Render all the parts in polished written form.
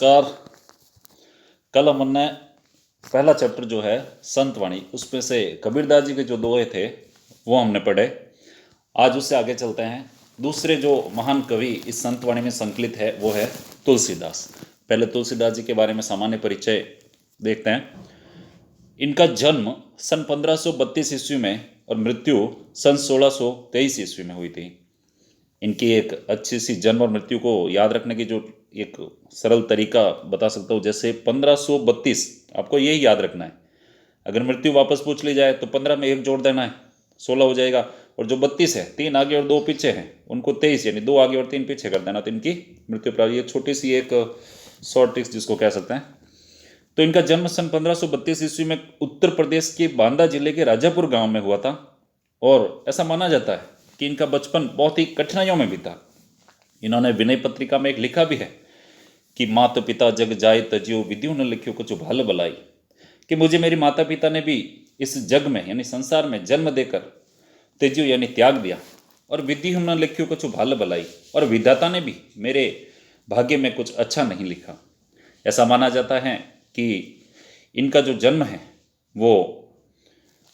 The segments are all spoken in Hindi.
नमस्कार। कल हमने पहला चैप्टर जो है संत वाणी, उसमें से कबीरदास जी के जो दोहे थे वो हमने पढ़े। आज उससे आगे चलते हैं। दूसरे जो महान कवि इस संत वाणी में संकलित है वो है तुलसीदास। पहले तुलसीदास जी के बारे में सामान्य परिचय देखते हैं। इनका जन्म सन 1532 ईस्वी में और मृत्यु सन 1623 ईस्वी में हुई थी। इनकी एक अच्छी सी जन्म और मृत्यु को याद रखने की जो एक सरल तरीका बता सकता हूँ, जैसे 1532 आपको यही याद रखना है। अगर मृत्यु वापस पूछ ली जाए तो 15 में एक जोड़ देना है, 16 हो जाएगा। और जो 32 है, 3 आगे और 2 पीछे हैं, उनको 23 यानी 2 आगे और 3 पीछे कर देना, तो इनकी मृत्यु प्राप्त। ये छोटी सी एक शॉर्ट ट्रिक्स जिसको कह सकते हैं। तो इनका जन्म सन 1532 ईस्वी में उत्तर प्रदेश के बांदा जिले के राजापुर गांव में हुआ था। और ऐसा माना जाता है कि इनका बचपन बहुत ही कठिनाइयों में बीता। इन्होंने विनय पत्रिका में एक लिखा भी है कि माता पिता जग जाए तजियो विधियों ने लिखियो कुछ भल भलाई, कि मुझे मेरी माता पिता ने भी इस जग में यानी संसार में जन्म देकर तेजियो यानी त्याग दिया, और विधि ने लिखियो कुछ भल भलाई, और विधाता ने भी मेरे भाग्य में कुछ अच्छा नहीं लिखा। ऐसा माना जाता है कि इनका जो जन्म है वो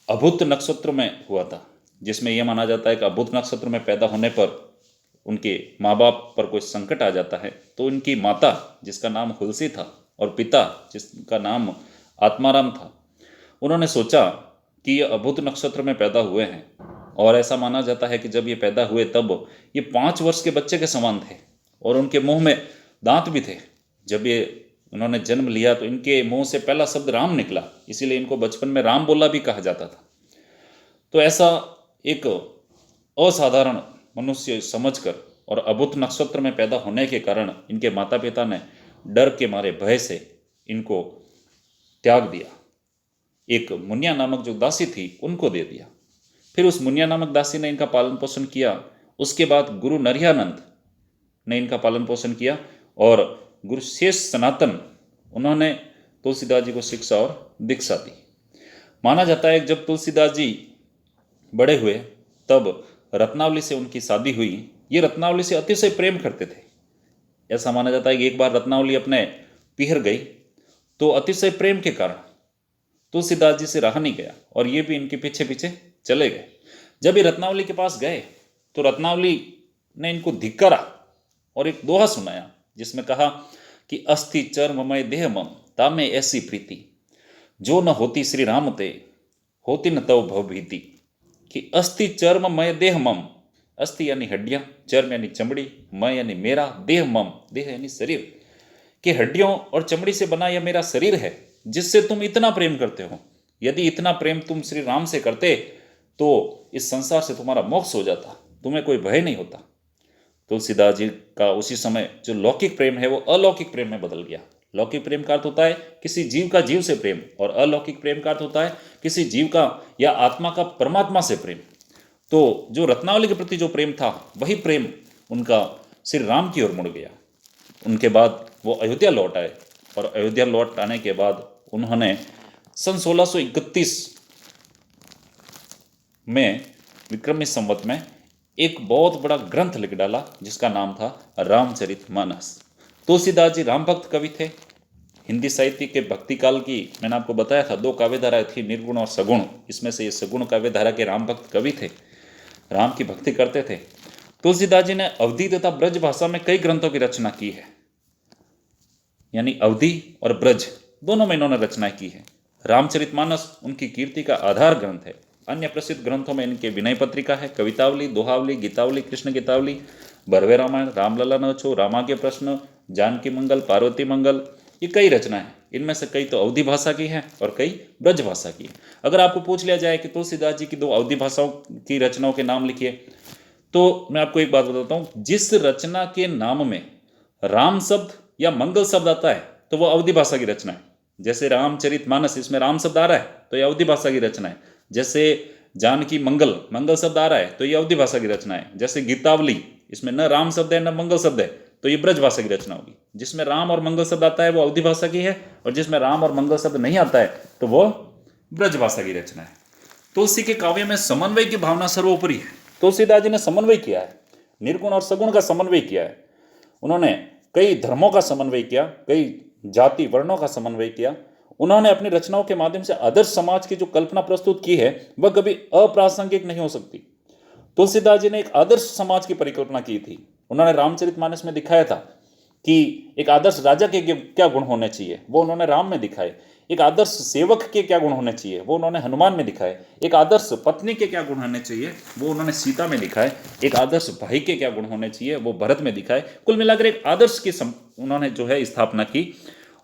अभुत नक्षत्र में हुआ था, जिसमें यह माना जाता है कि अभुत नक्षत्र में पैदा होने पर उनके माँ बाप पर कोई संकट आ जाता है, तो उनकी माता जिसका नाम हुलसी था और पिता जिसका नाम आत्माराम था, उन्होंने सोचा कि ये अभुत नक्षत्र में पैदा हुए हैं। और ऐसा माना जाता है कि जब ये पैदा हुए तब ये 5 वर्ष के बच्चे के समान थे और उनके मुंह में दांत भी थे। जब ये उन्होंने जन्म लिया तो इनके मुंह से पहला शब्द राम निकला, इसीलिए इनको बचपन में राम बोला भी कहा जाता था। तो ऐसा एक असाधारण मनुष्य समझकर और अभुत नक्षत्र में पैदा होने के कारण इनके माता पिता ने डर के मारे भय से इनको त्याग दिया। एक मुनिया नामक जो दासी थी उनको दे दिया। फिर उस मुनिया नामक दासी ने इनका पालन पोषण किया। उसके बाद गुरु नरहयानंद ने इनका पालन पोषण किया और गुरु शेष सनातन उन्होंने तुलसीदास जी को शिक्षा और दीक्षा दी। माना जाता है कि जब तुलसीदास जी बड़े हुए तब रत्नावली से उनकी शादी हुई। ये रत्नावली से अतिशय प्रेम करते थे। ऐसा माना जाता है कि एक बार रत्नावली अपने पिहर गई तो अतिशय प्रेम के कारण तुलसीदास जी से रहा नहीं गया और ये भी इनके पीछे पीछे चले गए। जब ये रत्नावली के पास गए तो रत्नावली ने इनको धिक्कारा और एक दोहा सुनाया, जिसमें कहा कि अस्थि चर्ममय देह मम तामे ऐसी प्रीति, जो न होती श्री राम ते होती न तव भव भीति। कि अस्थि चर्ममय देह मम, अस्थि यानी हड्डियां, चर्म यानी चमड़ी, मय यानी मेरा, देह मम देह यानी शरीर, कि हड्डियों और चमड़ी से बना यह मेरा शरीर है जिससे तुम इतना प्रेम करते हो। यदि इतना प्रेम तुम श्री राम से करते तो इस संसार से तुम्हारा मोक्ष हो जाता, तुम्हें कोई भय नहीं होता। तुलसीदास जी का उसी समय जो लौकिक प्रेम है वो अलौकिक प्रेम में बदल गया। लौकिक प्रेम का अर्थ होता है किसी जीव का जीव से प्रेम, और अलौकिक प्रेम का अर्थ होता है किसी जीव का या आत्मा का परमात्मा से प्रेम। तो जो रत्नावली के प्रति जो प्रेम था वही प्रेम उनका श्री राम की ओर मुड़ गया। उनके बाद वो अयोध्या लौट आए और अयोध्या लौट आने के बाद उन्होंने सन 1631 में विक्रमी संवत में एक बहुत बड़ा ग्रंथ लिख डाला जिसका नाम था रामचरितमानस। तुलसीदास जी राम भक्त कवि थे। हिंदी साहित्य के भक्ति काल की मैंने आपको बताया था 2 काव्यधाराएं थी, निर्गुण और सगुण। इसमें से ये सगुण काव्यधारा के राम भक्त कवि थे, राम की भक्ति करते थे। तुलसीदास जी ने अवधी तथा ब्रज भाषा में कई ग्रंथों की रचना की है, यानी अवधी और ब्रज दोनों में इन्होंने रचना की है। रामचरितमानस उनकी कीर्ति का आधार ग्रंथ है। अन्य प्रसिद्ध ग्रंथों में इनके विनय पत्रिका है, कवितावली, दोहावली, गीतावली, कृष्ण गीतावली, भरवे रामायण, रामलला नवछो, रामाज्ञ प्रश्न, जानकी मंगल, पार्वती मंगल, ये कई रचनाएं हैं। इनमें से कई तो अवधी भाषा की हैं और कई ब्रज भाषा की है। अगर आपको पूछ लिया जाए कि तुलसीदास जी की 2 अवधी भाषाओं की रचनाओं के नाम लिखिए, तो मैं आपको एक बात बताता हूँ, जिस रचना के नाम में राम शब्द या मंगल शब्द आता है तो वो अवधी भाषा की रचना है। जैसे रामचरितमानस, इसमें राम शब्द आ रहा है तो ये अवधी भाषा की रचना है। जैसे जानकी मंगल, मंगल शब्द आ रहा है तो ये अवधी भाषा की रचना है। जैसे गीतावली, इसमें न राम शब्द है न मंगल शब्द है तो ये ब्रज भाषा की रचना होगी। जिसमें राम और मंगल शब्द आता है वो अवधी भाषा की है, और जिसमें राम और मंगल शब्द नहीं आता है तो वो ब्रज भाषा की रचना है। तुलसी के काव्य में समन्वय की भावना सर्वोपरि है। तुलसीदास जी ने समन्वय किया है, निर्गुण और सगुण का समन्वय किया है। उन्होंने कई धर्मों का समन्वय किया, कई जाति वर्णों का समन्वय किया। उन्होंने अपनी रचनाओं के माध्यम से आदर्श समाज की जो कल्पना प्रस्तुत की है वह कभी अप्रासंगिक नहीं हो सकती। तुलसीदास जी ने एक आदर्श समाज की परिकल्पना की थी। उन्होंने रामचरितमानस में दिखाया था कि एक आदर्श राजा के क्या गुण होने चाहिए, वो उन्होंने राम में दिखाए। एक आदर्श सेवक के क्या गुण होने चाहिए, वो उन्होंने हनुमान में दिखाए। एक आदर्श पत्नी के क्या गुण होने चाहिए, वो उन्होंने सीता में दिखाए। एक आदर्श भाई के क्या गुण होने चाहिए, वो भरत में दिखाए। कुल मिलाकर एक आदर्श की उन्होंने जो है स्थापना की,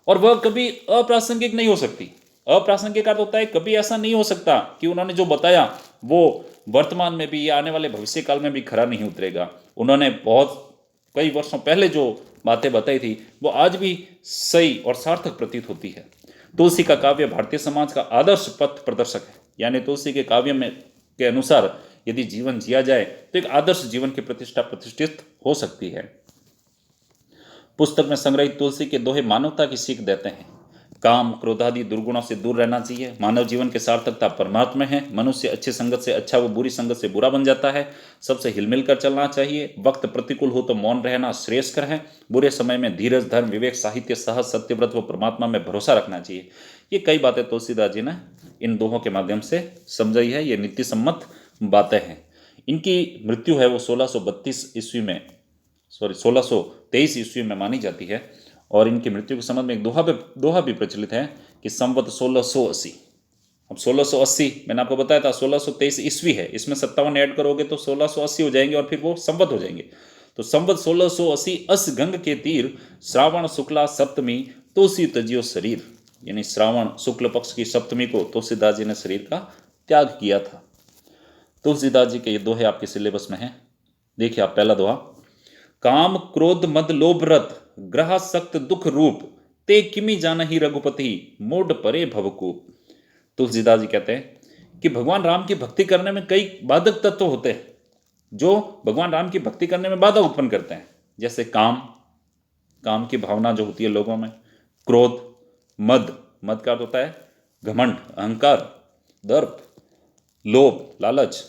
और वह कभी अप्रासंगिक नहीं हो सकती। अप्रासंगिक अर्थ होता है कभी ऐसा नहीं हो सकता कि उन्होंने जो बताया वो वर्तमान में भी या आने वाले भविष्य काल में भी खरा नहीं उतरेगा। उन्होंने बहुत कई वर्षों पहले जो बातें बताई थी वो आज भी सही और सार्थक प्रतीत होती है। तुलसी का काव्य भारतीय समाज का आदर्श पथ प्रदर्शक है। यानी तुलसी के काव्य में के अनुसार यदि जीवन जिया जाए तो एक आदर्श जीवन की प्रतिष्ठा प्रतिष्ठित हो सकती है। पुस्तक में संग्रहित तुलसी के दोहे मानवता की सीख देते हैं। काम क्रोध आदि दुर्गुणों से दूर रहना चाहिए। मानव जीवन की सार्थकता परमात्मा में है। मनुष्य अच्छी संगत से अच्छा व बुरी संगत से बुरा बन जाता है। सबसे हिलमिल कर चलना चाहिए। वक्त प्रतिकूल हो तो मौन रहना श्रेयस्कर है। बुरे समय में धीरज, धर्म, विवेक, साहित्य, साहस, सत्यव्रत व परमात्मा में भरोसा रखना चाहिए। ये कई बातें तुलसीदास जी ने इन दोहों के माध्यम से समझाई है। ये नीति सम्मत बातें हैं। इनकी मृत्यु है वो 1632 ईस्वी में 1623 ईस्वी में मानी जाती है। और इनकी मृत्यु के संबंध में एक दोहा भी प्रचलित है कि संवत 1680। अब 1680 मैंने आपको बताया था 1623 ईस्वी है, इसमें 57 ऐड करोगे तो 1680 हो जाएंगे और फिर वो संवत हो जाएंगे। तो संवत 1680 अस गंग के तीर, श्रावण शुक्ला सप्तमी तुलसी तजियो शरीर। यानी श्रावण शुक्ल पक्ष की सप्तमी को तुलसीदास जी ने शरीर का त्याग किया था। तुलसीदास जी के ये दोहे आपके सिलेबस में हैं। देखिए आप पहला दोहा, काम क्रोध मद लोभ रत, ग्रह सक्त दुख रूप, ते किमि जानहि रघुपति, मोड परे भवकूप। तुलसीदास जी कहते हैं कि भगवान राम की भक्ति करने में कई बाधक तत्व होते हैं जो भगवान राम की भक्ति करने में बाधा उत्पन्न करते हैं। जैसे काम की भावना जो होती है लोगों में, क्रोध, मद का अर्थ होता है घमंड, अहंकार, दर्प, लोभ, लालच,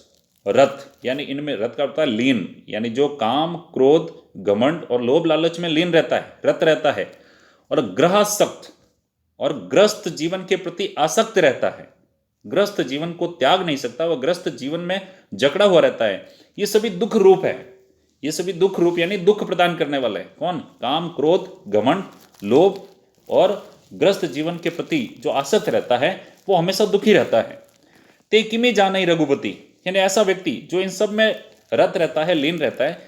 रत यानी इनमें रत का होता है लीन, यानी जो काम क्रोध घमंड और लोभ लालच में लीन रहता है, रत रहता है। और ग्रहासक्त और ग्रस्त जीवन के प्रति आसक्त रहता है, ग्रस्त जीवन को त्याग नहीं सकता, वह ग्रस्त जीवन में जकड़ा हुआ रहता है। ये सभी दुख रूप है। ये सभी दुख रूप यानी दुख प्रदान करने वाला है। कौन? काम क्रोध घमंड लोभ और ग्रस्त जीवन के प्रति जो आसक्त रहता है वो हमेशा दुखी रहता है। ते किमि जाने रघुपति, यानी ऐसा व्यक्ति जो इन सब में रत रहता है, लीन रहता है,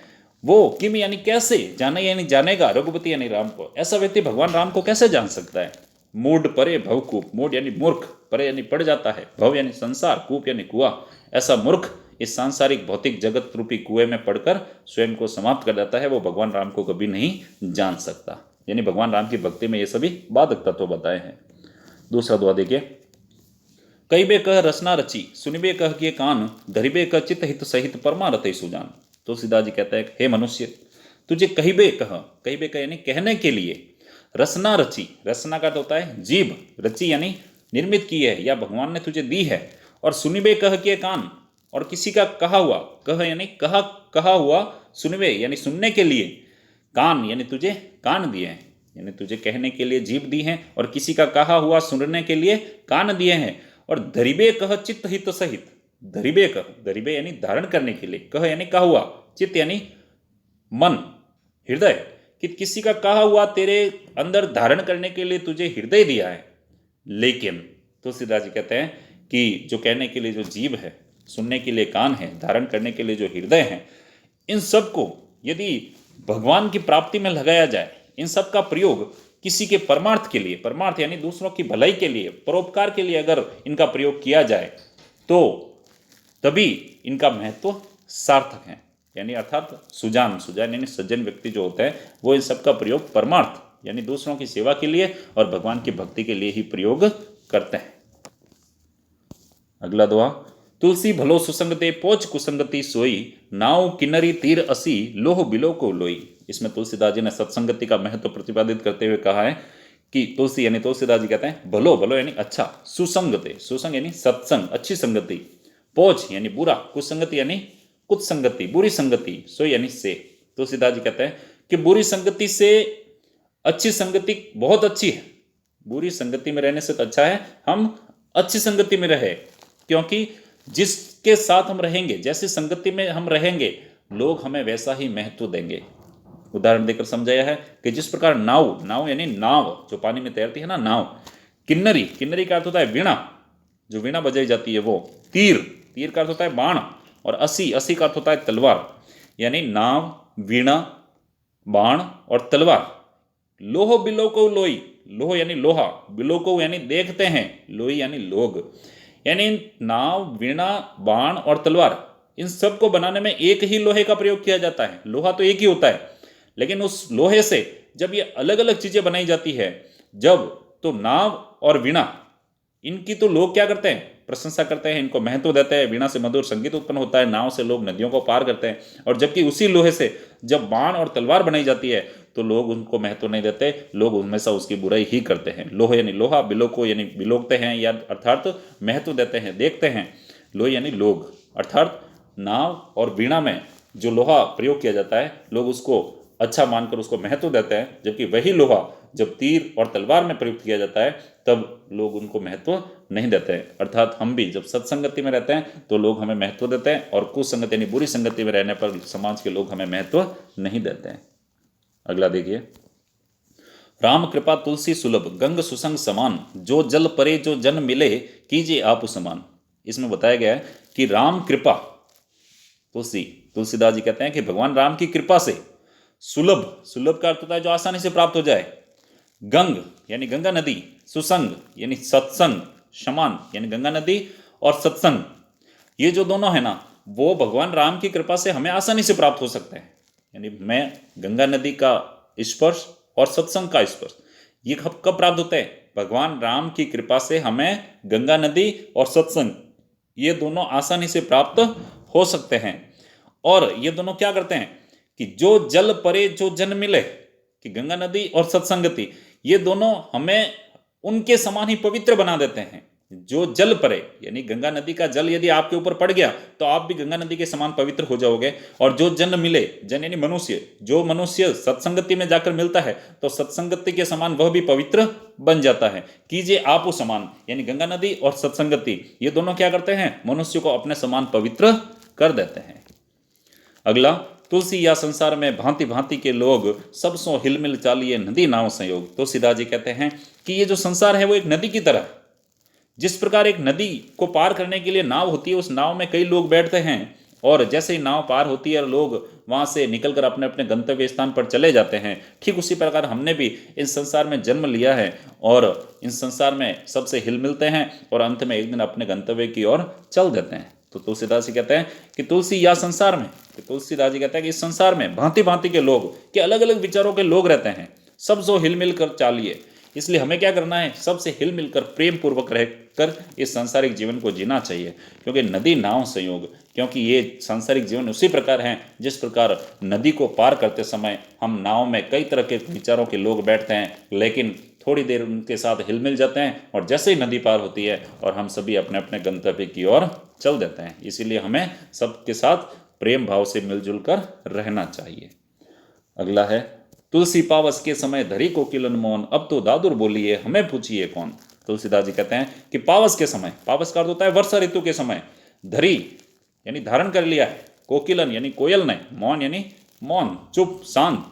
वो किमि यानी कैसे, जाने यानी जानेगा, रघुपति यानी राम को। ऐसा व्यक्ति भगवान राम को कैसे जान सकता है? मूड परे भवकूप, मूड यानी मूर्ख, परे यानी पड़ जाता है, भव यानी संसार, कूप यानी कुआं। ऐसा मूर्ख इस सांसारिक भौतिक जगत रूपी कुएं में पड़कर स्वयं को समाप्त कर देता है, वो भगवान राम को कभी नहीं जान सकता। यानी भगवान राम की भक्ति में ये सभी बाधक तत्व बताए हैं। दूसरा दुआ देखिए, कईबे कह रचना रची, सुनिबे कह किए कान, धरिबे कह चित्त हित सहित परमारथ सुजान। तुलसीदास जी कहते हैं, हे मनुष्य, तुझे कहिबे कह यानी कहने के लिए, रचना रची, रचना का तो होता है जीभ, रची यानी निर्मित की है या भगवान ने तुझे दी है। और सुनिबे कह किए कान, और किसी का कहा हुआ, कह यानी कहा हुआ, सुनिबे यानी सुनने के लिए, कान यानी तुझे कान दिए हैं, यानी तुझे कहने के लिए जीभ दी है, और किसी का कहा हुआ सुनने के लिए कान दिए हैं। और धरिबे कह चित्त हित सहित, धरिबे कह, धरिबे यानी धारण करने के लिए, कह यानी कहा हुआ, चित्त यानी मन, हृदय, कि किसी का कहा हुआ तेरे अंदर धारण करने के लिए तुझे हृदय दिया है। लेकिन तुलसीदास जी कहते हैं कि जो कहने के लिए जो जीभ है, सुनने के लिए कान है, धारण करने के लिए जो हृदय है, इन सब को यदि भगवान की प्राप्ति में लगाया जाए, इन सब का प्रयोग किसी के परमार्थ के लिए, परमार्थ यानी दूसरों की भलाई के लिए, परोपकार के लिए अगर इनका प्रयोग किया जाए तो तभी इनका महत्व सार्थक है। यानी अर्थात सुजान यानी सज्जन व्यक्ति जो होते हैं वो इन सब का प्रयोग परमार्थ यानी दूसरों की सेवा के लिए और भगवान की भक्ति के लिए ही प्रयोग करते हैं। अगला दुआ, तुलसी भलो सुसंगते पोच कुसंगति सोई, नाव किन्नरी तीर असी लोह बिलो को लोई। इसमें तुलसीदास जी ने सत्संगति का महत्व प्रतिपादित करते हुए कहा है कि तुलसी यानी तुलसीदास जी कहते हैं भलो यानी अच्छा, सुसंगते, सुसंग यानी सत्संग, अच्छी संगति, पोच यानी बुरा, कुसंगति यानी कुछ संगति, बुरी संगति, सोई यानी से। तुलसीदास जी कहते हैं कि बुरी संगति से अच्छी संगति बहुत अच्छी है। बुरी संगति में रहने से तो अच्छा है हम अच्छी संगति में रहे, क्योंकि जिसके साथ हम रहेंगे, जैसी संगति में हम रहेंगे, लोग हमें वैसा ही महत्व देंगे। उदाहरण देकर समझाया है कि जिस प्रकार नाव, नाव यानी नाव जो पानी में तैरती है ना, नाव। किन्नरी, किन्नरी का अर्थ होता है वीणा, जो वीणा बजाई जाती है वो। तीर, तीर का अर्थ होता है बाण। और असी, असी का अर्थ होता है तलवार। यानी नाव, वीणा, बाण और तलवार। लोह बिलोको लोई, लोह यानी लोहा, बिलोको यानी देखते हैं, लोई यानी लोग। यानी नाव, वीणा, बाण और तलवार, इन सब को बनाने में एक ही लोहे का प्रयोग किया जाता है। लोहा तो एक ही होता है, लेकिन उस लोहे से जब ये अलग अलग चीजें बनाई जाती है, जब तो नाव और वीणा, इनकी तो लोग क्या करते हैं, प्रशंसा करते हैं, इनको महत्व देते हैं। वीणा से मधुर संगीत उत्पन्न होता है, नाव से लोग नदियों को पार करते हैं। और जबकि उसी लोहे से जब बाण और तलवार बनाई जाती है तो लोग उनको महत्व नहीं देते, लोग हमेशा उसकी बुराई ही करते हैं। लोहे यानी लोहा, बिलोको यानी बिलोकते हैं या अर्थात महत्व देते हैं, देखते हैं। लोहे यानी लोग, अर्थात नाव और वीणा में जो लोहा प्रयोग किया जाता है, लोग उसको अच्छा मानकर उसको महत्व देते हैं। जबकि वही लोहा जब तीर और तलवार में प्रयुक्त किया जाता है तब लोग उनको महत्व नहीं देते हैं। अर्थात हम भी जब सत्संगति में रहते हैं तो लोग हमें महत्व देते हैं, और कुसंगति यानी बुरी संगति में रहने पर समाज के लोग हमें महत्व नहीं देते हैं। अगला देखिए, राम कृपा तुलसी सुलभ, गंग सुसंग समान, जो जल परे जो जन मिले, कीजिए आप समान। इसमें बताया गया है कि राम कृपा, तुलसीदास जी कहते हैं कि भगवान राम की कृपा से सुलभ, सुलभ का अर्थ होता है जो आसानी से प्राप्त हो जाए। गंग यानी गंगा नदी, सुसंग यानी सत्संग, समान यानी गंगा नदी और सत्संग, ये जो दोनों है ना, वो भगवान राम की कृपा से हमें आसानी से प्राप्त हो सकते हैं। यानी मैं गंगा नदी का स्पर्श और सत्संग का स्पर्श, ये कब प्राप्त होता है, भगवान राम की कृपा से हमें गंगा नदी और सत्संग, ये दोनों आसानी से प्राप्त हो सकते हैं। और ये दोनों क्या करते हैं कि जो जल परे जो जन मिले, कि गंगा नदी और सत्संगति, ये दोनों हमें उनके समान ही पवित्र बना देते हैं। जो जल परे यानी गंगा नदी का जल यदि आपके ऊपर पड़ गया तो आप भी गंगा नदी के समान पवित्र हो जाओगे। और जो जन मिले, जन यानी मनुष्य, जो मनुष्य सत्संगति में जाकर मिलता है तो सत्संगति के समान वह भी पवित्र बन जाता है। कीजिए आप समान, यानी गंगा नदी और सत्संगति, ये दोनों क्या करते हैं, मनुष्य को अपने समान पवित्र कर देते हैं। अगला, तुलसी या संसार में भांति भांति के लोग, सब सो हिलमिल चालिए नदी नाव संयोग। तुलसीदास जी कहते हैं कि ये जो संसार है वो एक नदी की तरह, जिस प्रकार एक नदी को पार करने के लिए नाव होती है, उस नाव में कई लोग बैठते हैं, और जैसे ही नाव पार होती है लोग वहाँ से निकलकर अपने अपने गंतव्य स्थान पर चले जाते हैं। ठीक उसी प्रकार हमने भी इस संसार में जन्म लिया है और इस संसार में सबसे हिल मिलते हैं और अंत में एक दिन अपने गंतव्य की ओर चल देते हैं। तो तुलसीदास जी कहते हैं कि तुलसी या संसार में, तुलसीदास जी कहते हैं कि इस संसार में भांति भांति के लोग, के अलग अलग विचारों के लोग रहते हैं, सब जो हिल मिल कर चालिए। इसलिए हमें क्या करना है, सबसे हिल मिलकर प्रेम पूर्वक रहकर इस सांसारिक जीवन को जीना चाहिए। क्योंकि नदी नाव संयोग, क्योंकि ये सांसारिक जीवन उसी प्रकार है जिस प्रकार नदी को पार करते समय हम नाव में कई तरह के विचारों के लोग बैठते हैं, लेकिन थोड़ी देर उनके साथ हिल मिल जाते हैं और जैसे ही नदी पार होती है और हम सभी अपने अपने गंतव्य की ओर चल देते हैं। इसीलिए हमें सबके साथ प्रेम भाव से मिलजुल कर रहना चाहिए। अगला है, तुलसी पावस के समय धरी को किलन मौन, अब तो दादुर बोलिए हमें पूछिए कौन। तुलसीदास जी कहते हैं कि पावस के समय, पावस का अर्थ होता है वर्षा ऋतु के समय, धरी यानी धारण कर लिया है, कोकिलन यानी कोयल ने, मौन यानी मौन, चुप, शांत।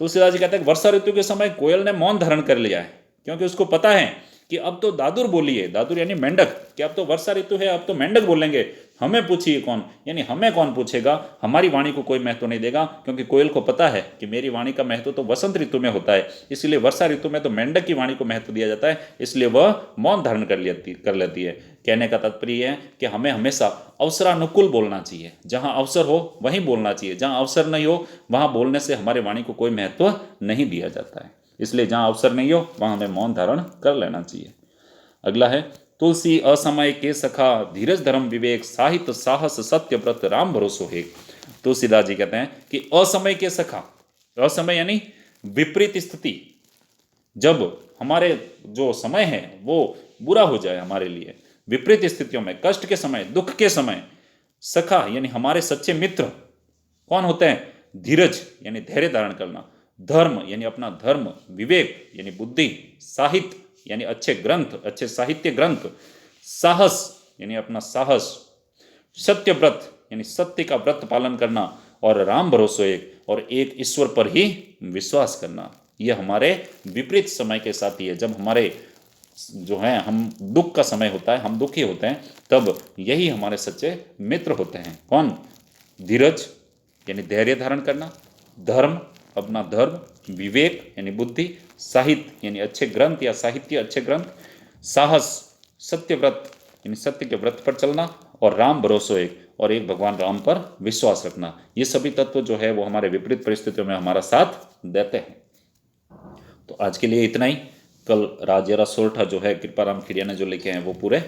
तुलसीदास जी कहते हैं वर्षा ऋतु के समय कोयल ने मौन धारण कर लिया है, क्योंकि उसको पता है कि अब तो दादुर बोलिए, दादुर यानी मेंढक, कि अब तो वर्षा ऋतु है, अब तो मेंढक बोलेंगे, हमें पूछिए कौन, यानी हमें कौन पूछेगा, हमारी वाणी को कोई महत्व नहीं देगा। क्योंकि कोयल को पता है कि मेरी वाणी का महत्व तो वसंत ऋतु में होता है, इसलिए वर्षा ऋतु में तो मेंढक की वाणी को महत्व दिया जाता है, इसलिए वह मौन धारण कर लेती है। कहने का तात्पर्य है कि हमें हमेशा अवसरानुकूल बोलना चाहिए, जहाँ अवसर हो वहीं बोलना चाहिए, जहाँ अवसर नहीं हो वहाँ बोलने से हमारी वाणी को कोई महत्व नहीं दिया जाता है। इसलिए जहाँ अवसर नहीं हो वहाँ हमें मौन धारण कर लेना चाहिए। अगला है, तुलसी असमय के सखा, धीरज धर्म विवेक, साहित्य साहस सत्य व्रत राम भरोसो है। तुलसीदास जी कहते हैं कि असमय के सखा, असमय यानी विपरीत स्थिति, जब हमारे जो समय है वो बुरा हो जाए हमारे लिए, विपरीत स्थितियों में, कष्ट के समय, दुख के समय, सखा यानी हमारे सच्चे मित्र कौन होते हैं, धीरज यानी धैर्य धारण करना, धर्म यानी अपना धर्म, विवेक यानी बुद्धि, साहित्य यानी अच्छे ग्रंथ, अच्छे साहित्य ग्रंथ, साहस यानी अपना साहस, सत्य व्रत यानी सत्य का व्रत पालन करना, और राम भरोसे एक, और एक ईश्वर पर ही विश्वास करना। यह हमारे विपरीत समय के साथी है। जब हमारे जो है हम दुख का समय होता है, हम दुखी होते हैं, तब यही हमारे सच्चे मित्र होते हैं। कौन? धीरज यानी धैर्य धारण करना, धर्म अपना धर्म, विवेक यानी बुद्धि, साहित्य यानी अच्छे ग्रंथ या साहित्य अच्छे ग्रंथ, साहस सत्य व्रत यानी सत्य के व्रत पर चलना, और राम भरोसे एक, और एक भगवान राम पर विश्वास रखना। ये सभी तत्व जो है वो हमारे विपरीत परिस्थितियों में हमारा साथ देते हैं। तो आज के लिए इतना ही। कल राजेरा सोरठा जो है कृपाराम खिरिया ने जो लिखे हैं वो पूरे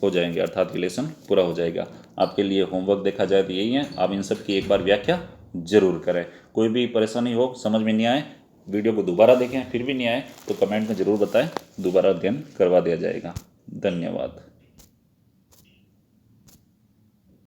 हो जाएंगे, अर्थात रिलेशन पूरा हो जाएगा। आपके लिए होमवर्क देखा जाए तो यही है, आप इन सब की एक बार व्याख्या जरूर करें। कोई भी परेशानी हो, समझ में नहीं आए, वीडियो को दोबारा देखें, फिर भी नहीं आए तो कमेंट में ज़रूर बताएं, दोबारा अध्ययन करवा दिया जाएगा। धन्यवाद।